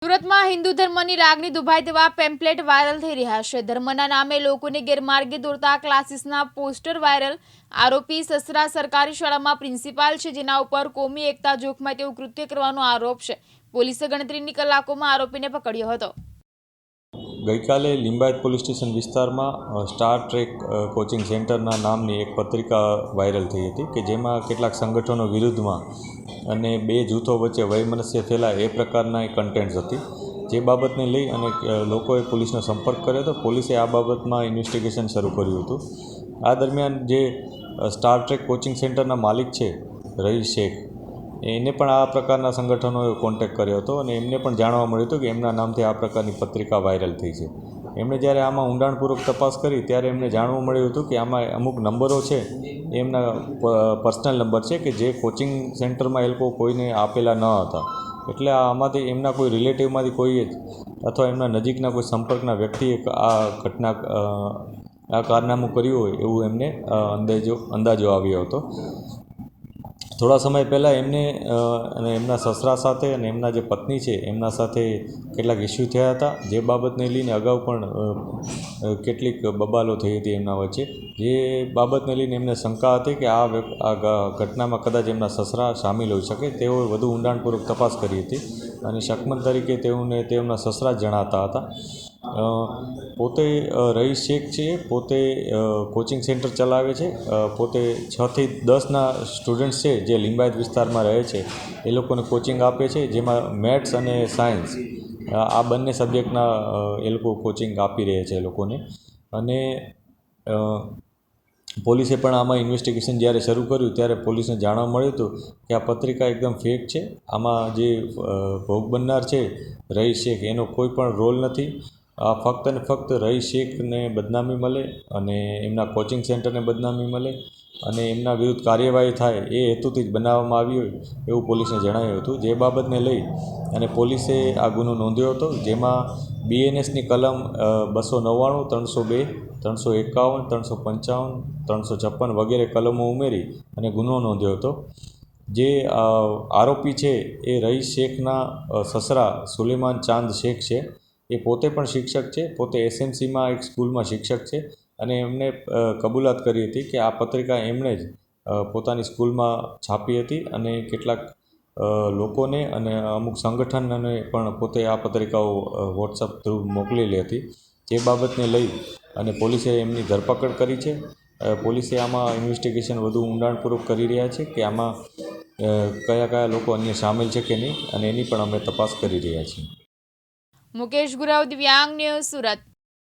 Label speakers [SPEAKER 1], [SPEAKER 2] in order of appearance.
[SPEAKER 1] સુરતમાં હિન્દુ ધર્મની લાગણી દુભાય તેવા પેમ્પલેટ વાયરલ થઈ રહ્યા છે। ધર્મના નામે લોકોને ગેરમાર્ગે દોરતા ક્લાસીસના પોસ્ટર વાયરલ। આરોપી સસરા સરકારી શાળામાં પ્રિન્સિપાલ છે, જેના ઉપર કોમી એકતા જોખમાય તેવું કૃત્ય કરવાનો આરોપ છે। પોલીસે ગણતરીની કલાકોમાં આરોપીને પકડ્યો હતો।
[SPEAKER 2] ગઈકાલે લિંબાયત પોલીસ સ્ટેશન વિસ્તારમાં સ્ટાર ટ્રેક કોચિંગ સેન્ટરના નામની એક પત્રિકા વાયરલ થઈ હતી કે જેમાં કેટલાક સંગઠનો વિરુદ્ધમાં અને બે જૂથો વચ્ચે વૈમનસ્ય ફેલાય એ પ્રકારના કન્ટેન્ટ્સ હતી, જે બાબતને લઈ અને લોકોએ પોલીસનો સંપર્ક કર્યો હતો। પોલીસે આ બાબતમાં ઇન્વેસ્ટિગેશન શરૂ કર્યું હતું। આ દરમિયાન જે સ્ટાર ટ્રેક કોચિંગ સેન્ટરના માલિક છે રઈસ શેખ, એને પણ આ પ્રકારના સંગઠનોએ કોન્ટેક્ટ કર્યો હતો અને એમને પણ જાણવા મળ્યું હતું કે એમના નામથી આ પ્રકારની પત્રિકા વાયરલ થઈ છે। એમણે જ્યારે આમાં ઊંડાણપૂર્વક તપાસ કરી ત્યારે એમને જાણવા મળ્યું હતું કે આમાં અમુક નંબરો છે એમના પર્સનલ નંબર છે કે જે કોચિંગ સેન્ટરમાં એ લોકો કોઈને આપેલા ન હતા, એટલે આમાંથી એમના કોઈ રિલેટિવમાંથી કોઈએ જ અથવા એમના નજીકના કોઈ સંપર્કના વ્યક્તિએ આ કારનામું કર્યું હોય એવું એમને અંદાજો આવ્યો હતો। થોડા સમય પહેલાં એમને અને એમના સસરા સાથે અને એમના જે પત્ની છે એમના સાથે કેટલાક ઇસ્યુ થયા હતા, જે બાબતને લઈને અગાઉ પણ કેટલીક બબાલો થઈ હતી એમના વચ્ચે, જે બાબતને લઈને એમને શંકા હતી કે આ ઘટનામાં કદાચ એમના સસરા સામેલ હોઈ શકે। તેઓએ વધુ ઊંડાણપૂર્વક તપાસ કરી હતી અને શકમન તરીકે તેમના સસરા જ જણાતા હતા। પોતે રઈસ શેખ છે, પોતે કોચિંગ સેન્ટર ચલાવે છે, પોતે 6 થી 10ના સ્ટુડન્ટ્સ છે જે લિંબાયત વિસ્તારમાં રહે છે એ લોકોને કોચિંગ આપે છે, જેમાં મેથ્સ અને સાયન્સ આ બંને સબ્જેક્ટના એ લોકો કોચિંગ આપી રહ્યા છે એ લોકોને। અને પોલીસે પણ આમાં ઇન્વેસ્ટિગેશન જ્યારે શરૂ કર્યું ત્યારે પોલીસને જાણવા મળ્યું હતું કે આ પત્રિકા એકદમ ફેક છે, આમાં જે ભોગ બનનાર છે રઈસ શેખ એનો કોઈ પણ રોલ નથી। આ ફક્ત અને ફક્ત રઈસ શેખને બદનામી મળે અને એમના કોચિંગ સેન્ટરને બદનામી મળે અને એમના વિરુદ્ધ કાર્યવાહી થાય એ હેતુથી જ બનાવવામાં આવી હોય એવું પોલીસને જણાવ્યું હતું। જે બાબતને લઈ અને પોલીસે આ ગુનો નોંધ્યો હતો, જેમાં BNSની કલમ 299, 302, 351, 355, 356 વગેરે કલમો ઉમેરી અને ગુનો નોંધ્યો હતો। જે આરોપી છે એ રઈસ શેખના સસરા સુલેમાન ચાંદ શેખ છે। એ પોતે પણ શિક્ષક છે, પોતે SMCમાં એક સ્કૂલમાં શિક્ષક છે અને એમને કબૂલાત કરી હતી કે આ પત્રિકા એમણે જ પોતાની સ્કૂલમાં છાપી હતી અને કેટલાક લોકોને અને અમુક સંગઠનને પણ પોતે આ પત્રિકાઓ WhatsApp થ્રુ મોકલેલી હતી। જે બાબતને લઈ અને પોલીસે એમની ધરપકડ કરી છે। પોલીસે આમાં ઇન્વેસ્ટિગેશન વધુ ઊંડાણપૂર્વક કરી રહ્યા છે કે આમાં કયા લોકો અન્ય સામેલ છે કે નહીં, અને એની પણ અમે તપાસ કરી રહ્યા છીએ।
[SPEAKER 1] મુકેશ ગુરવ, દિવ્યાંગ ન્યૂઝ, સુરત।